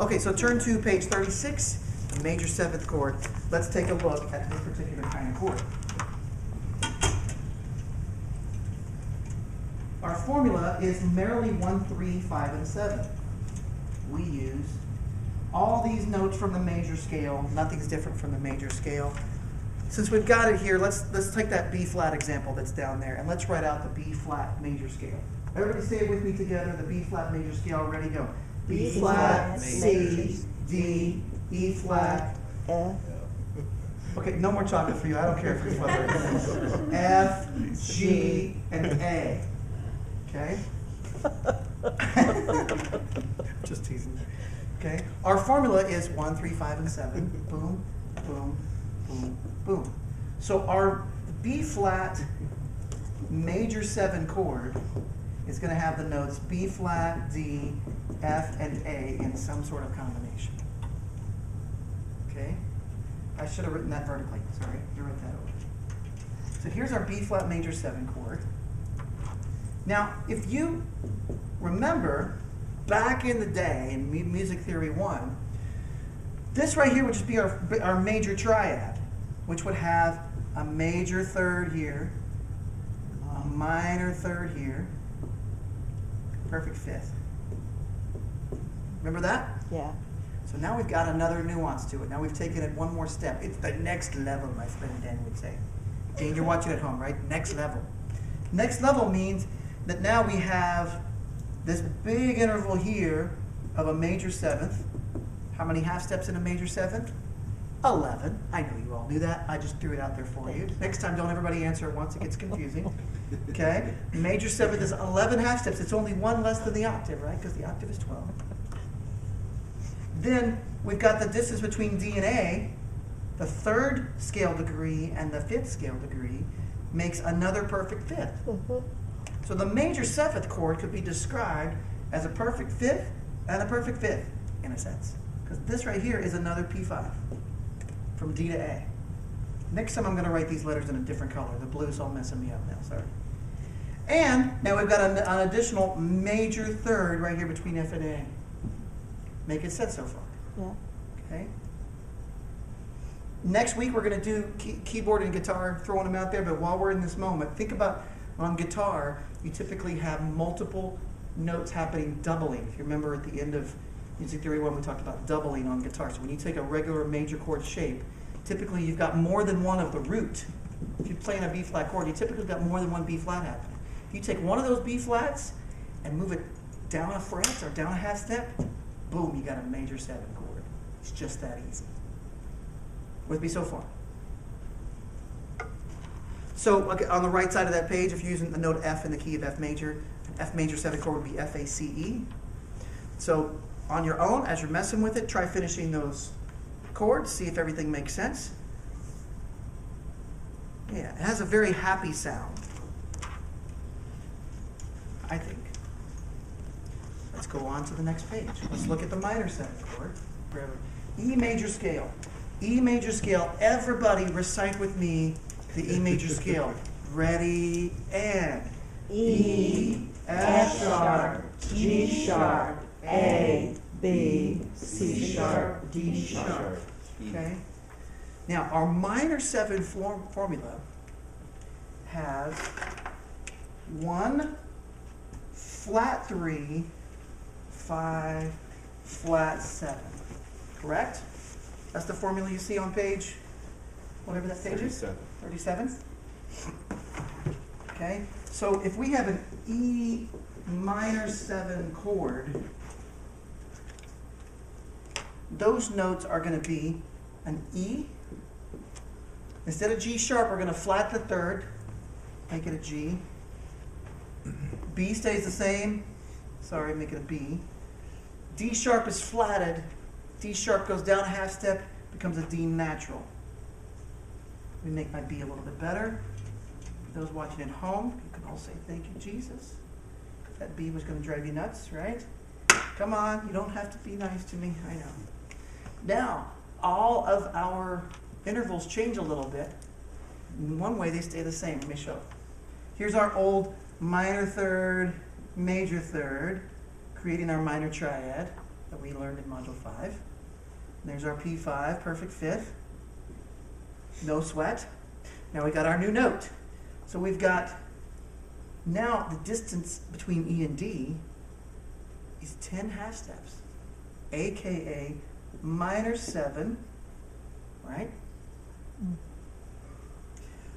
Okay, so turn to page 36, major 7th chord. Let's take a look at this particular kind of chord. Our formula is merely 1, 3, 5, and 7. We use all these notes from the major scale. Nothing's different from the major scale. Since we've got it here, let's take that B flat example that's down there, and let's write out the B flat major scale. Everybody say it with me together, the B flat major scale. Ready, go. B flat, C, D, E flat, F. Okay, no more chocolate for you. I don't care if you're fluttering. F, G, and A. Okay? Just teasing. Okay? Our formula is 1, 3, 5, and 7. Boom, boom, boom, boom. So our B flat major 7 chord is going to have the notes B flat, D, F, and A in some sort of combination. Okay? I should have written that vertically. Sorry, you wrote that over. So here's our B flat major 7 chord. Now, if you remember, back in the day in Music Theory 1, this right here would just be our major triad, which would have a major 3rd here, a minor 3rd here, perfect 5th. Remember that? Yeah. So now we've got another nuance to it. Now we've taken it one more step. It's the next level, my friend Dan would say. Dan, you're watching at home, right? Next level. Next level means that now we have this big interval here of a major 7th. How many half steps in a major 7th? 11. I know you all knew that. I just threw it out there for you. Next time, don't everybody answer at once. It gets confusing. Okay? Major 7th is 11 half steps. It's only one less than the octave, right? Because the octave is 12. Then we've got the distance between D and A. The 3rd scale degree and the 5th scale degree makes another perfect 5th. So the major 7th chord could be described as a perfect 5th and a perfect 5th, in a sense. Because this right here is another P5 from D to A. Next time I'm going to write these letters in a different color. The blue's all messing me up now, sorry. And now we've got an additional major 3rd right here between F and A. Make it sense so far? Yeah. Okay. Next week we're going to do keyboard and guitar, throwing them out there, but while we're in this moment, think about on guitar, you typically have multiple notes happening, doubling. If you remember at the end of Music Theory 1, we talked about doubling on guitar. So when you take a regular major chord shape, typically you've got more than one of the root. If you're playing a B flat chord, you typically got more than one B flat happening. If you take one of those B flats and move it down a fret or down a half step, boom, you got a major 7 chord. It's just that easy. With me so far? So on the right side of that page, if you're using the note F in the key of F major, an F major 7 chord would be F-A-C-E. So on your own, as you're messing with it, try finishing those chords, see if everything makes sense. Yeah, it has a very happy sound, I think. Let's go on to the next page. Let's look at the minor 7 chord. E major scale. E major scale. Everybody recite with me the E major scale. Ready, and E, F sharp, G sharp, A, B, C sharp, D sharp. Okay? Now, our minor 7 formula has 1, flat 3, 5, flat 7. Correct? That's the formula you see on page, whatever that page is? 37. Okay? So if we have an E minor 7 chord, those notes are going to be an E. Instead of G sharp, we're going to flat the 3rd, make it a G. B stays the same. Sorry, make it a B. D sharp is flatted. D sharp goes down a half step, becomes a D natural. Let me make my B a little bit better. For those watching at home, you can all say thank you, Jesus. That B was going to drive you nuts, right? Come on, you don't have to be nice to me. I know. Now, all of our intervals change a little bit. In one way, they stay the same. Let me show. Here's our old minor 3rd, major 3rd, creating our minor triad. that we learned in Module 5. There's our P5, perfect fifth. No sweat. Now we got our new note. So we've got, now the distance between E and D is 10 half steps, aka minor 7, right?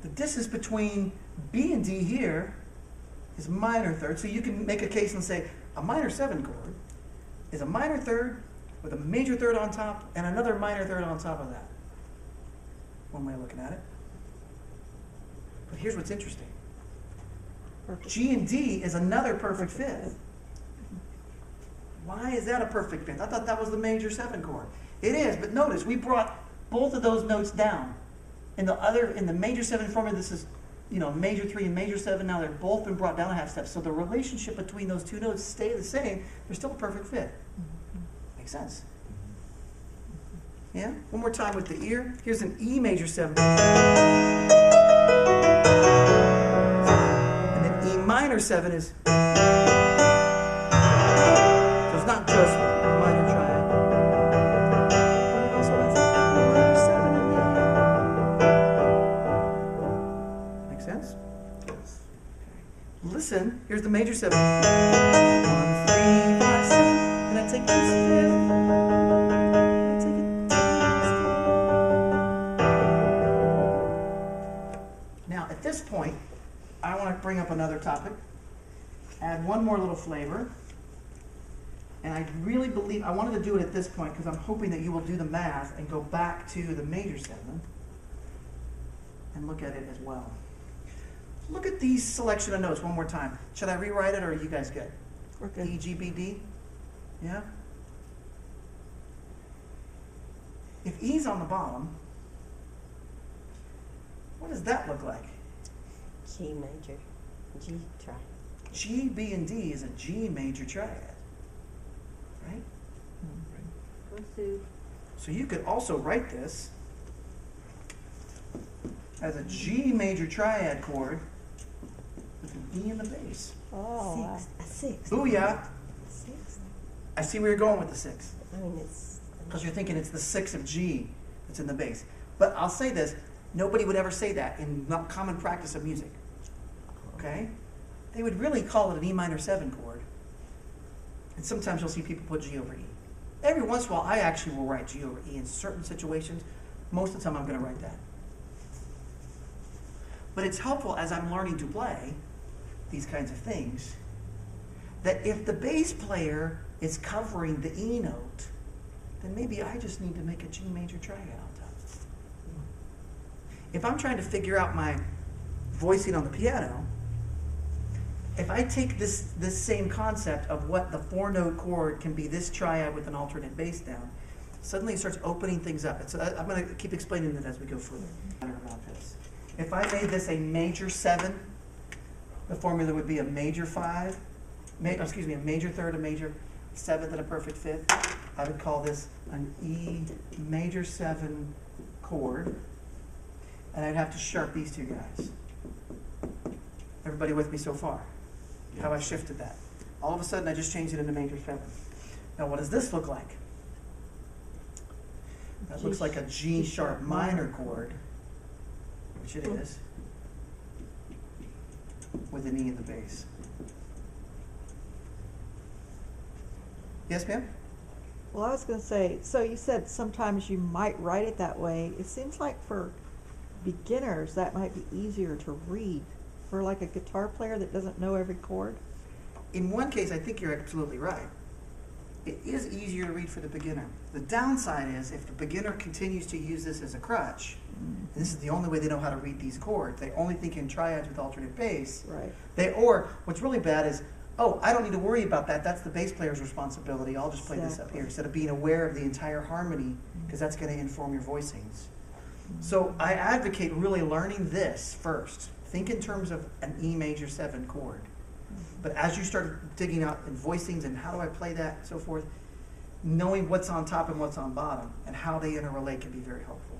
The distance between B and D here is minor third. So you can make a case and say a minor 7 chord is a minor third with a major third on top and another minor third on top of that. One way of looking at it. But here's what's interesting. Perfect. G and D is another perfect fifth. Why is that a perfect fifth? I thought that was the major 7 chord. It is, but notice we brought both of those notes down. In the major 7 formula, this is, major 3 and major 7. Now they've both been brought down a half step. So the relationship between those two notes stay the same. They're still a perfect fifth. Makes sense. Yeah? One more time with the ear. Here's an E major 7. And then E minor 7 is. So it's not just minor triad. But it also has a minor 7 in there. Make sense? Yes. Okay. Listen, here's the major 7. 1, 3, 5, 7. And I take this fifth. At this point, I want to bring up another topic, add one more little flavor, and I really believe, I wanted to do it at this point because I'm hoping that you will do the math and go back to the major 7 and look at it as well. Look at these selection of notes one more time. Should I rewrite it or are you guys good? We're good. E, G, B, D? Yeah? If E's on the bottom, what does that look like? G major, G triad. G, B, and D is a G major triad, right? So you could also write this as a G major triad chord with an E in the bass. Oh, wow. A sixth. Booyah! Sixth. I see where you're going with the 6. I mean, it's. Because you're thinking it's the 6 of G that's in the bass. But I'll say this, nobody would ever say that in common practice of music. Okay? They would really call it an E minor 7 chord. And sometimes you'll see people put G over E. Every once in a while, I actually will write G over E in certain situations. Most of the time, I'm going to write that. But it's helpful as I'm learning to play these kinds of things, that if the bass player is covering the E note, then maybe I just need to make a G major triad on top. If I'm trying to figure out my voicing on the piano, if I take this same concept of what the 4-note chord can be this triad with an alternate bass down, suddenly it starts opening things up. I'm going to keep explaining it as we go further about this. If I made this a major 7, the formula would be a major 5, a major third, a major 7th, and a perfect fifth. I would call this an E major 7 chord, and I'd have to sharp these two guys. Everybody with me so far? How I shifted that. All of a sudden, I just changed it into major 7. Now, what does this look like? That looks like a G sharp minor chord, which it is, with an E in the bass. Yes, ma'am? Well, I was going to say, so you said sometimes you might write it that way. It seems like for beginners, that might be easier to read. For like a guitar player that doesn't know every chord. In one case, I think you're absolutely right. It is easier to read for the beginner. The downside is if the beginner continues to use this as a crutch, and this is the only way they know how to read these chords, they only think in triads with alternate bass. Right. Or what's really bad is, oh, I don't need to worry about that. That's the bass player's responsibility. I'll just play this up here instead of being aware of the entire harmony, because that's going to inform your voicings. So I advocate really learning this first. Think in terms of an E major 7 chord. But as you start digging out in voicings and how do I play that and so forth, knowing what's on top and what's on bottom and how they interrelate can be very helpful.